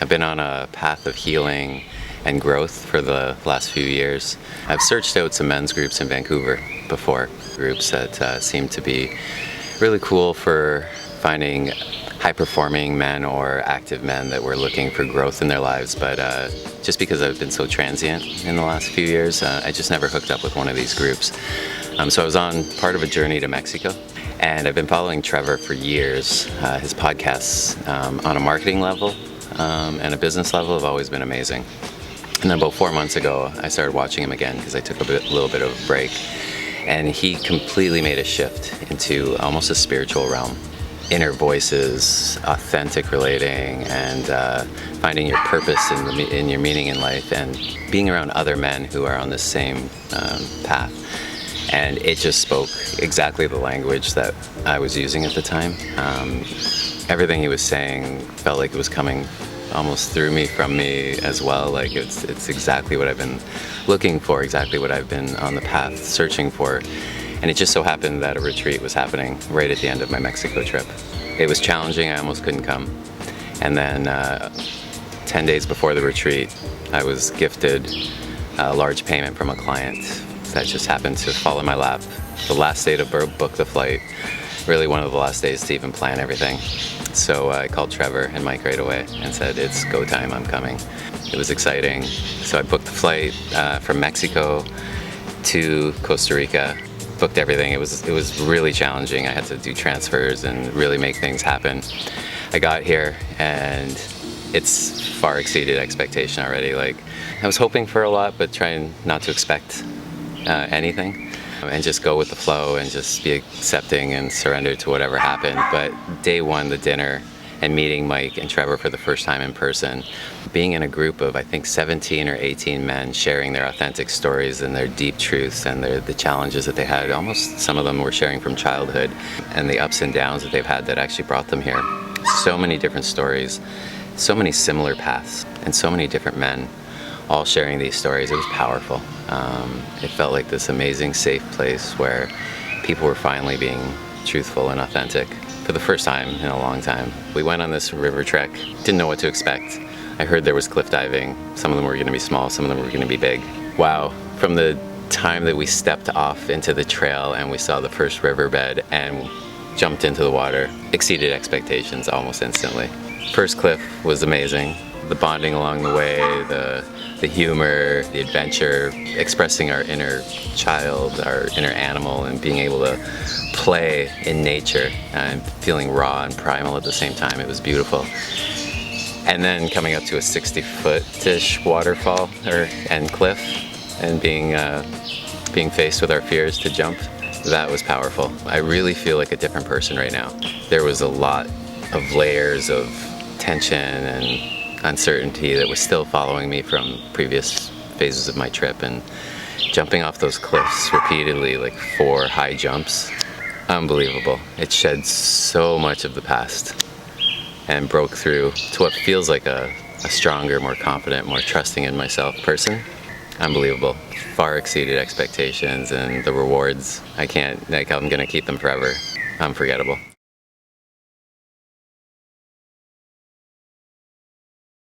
I've been on a path of healing and growth for the last few years. I've searched out some men's groups in Vancouver before, groups that seem to be really cool for finding high-performing men or active men that were looking for growth in their lives, but just because I've been so transient in the last few years, I just never hooked up with one of these groups. So I was on part of a journey to Mexico, and I've been following Trevor for years. His podcasts on a marketing level and a business level have always been amazing. And then about 4 months ago, I started watching him again because I took a little bit of a break. And he completely made a shift into almost a spiritual realm. Inner voices, authentic relating, and finding your purpose in your meaning in life, and being around other men who are on the same path. And it just spoke exactly the language that I was using at the time. Everything he was saying felt like it was coming almost through me, from me as well. Like it's exactly what I've been looking for, exactly what I've been on the path searching for. And it just so happened that a retreat was happening right at the end of my Mexico trip. It was challenging, I almost couldn't come. And then 10 days before the retreat, I was gifted a large payment from a client that just happened to fall in my lap. The last day to book the flight, really one of the last days to even plan everything. So I called Trevor and Mike right away and said, it's go time, I'm coming. It was exciting. So I booked the flight from Mexico to Costa Rica, booked everything. It was really challenging. I had to do transfers and really make things happen. I got here and it's far exceeded expectation already. Like, I was hoping for a lot, but trying not to expect anything. And just go with the flow and just be accepting and surrender to whatever happened. But day one, the dinner, and meeting Mike and Trevor for the first time in person, being in a group of, I think, 17 or 18 men sharing their authentic stories and their deep truths and the challenges that they had. Almost some of them were sharing from childhood and the ups and downs that they've had that actually brought them here. So many different stories, so many similar paths, and so many different men all sharing these stories. It was powerful. It felt like this amazing, safe place where people were finally being truthful and authentic for the first time in a long time. We went on this river trek, didn't know what to expect. I heard there was cliff diving. Some of them were going to be small, some of them were going to be big. Wow, from the time that we stepped off into the trail and we saw the first riverbed and jumped into the water, exceeded expectations almost instantly. First cliff was amazing. The bonding along the way, the humor, the adventure, expressing our inner child, our inner animal, and being able to play in nature and feeling raw and primal at the same time. It was beautiful. And then coming up to a 60-foot-ish waterfall and cliff, and being faced with our fears to jump, that was powerful. I really feel like a different person right now. There was a lot of layers of tension and uncertainty that was still following me from previous phases of my trip, and jumping off those cliffs repeatedly, like 4 high jumps, unbelievable. It shed so much of the past and broke through to what feels like a stronger, more confident, more trusting in myself person. Unbelievable. Far exceeded expectations, and the rewards, I'm gonna keep them forever. Unforgettable.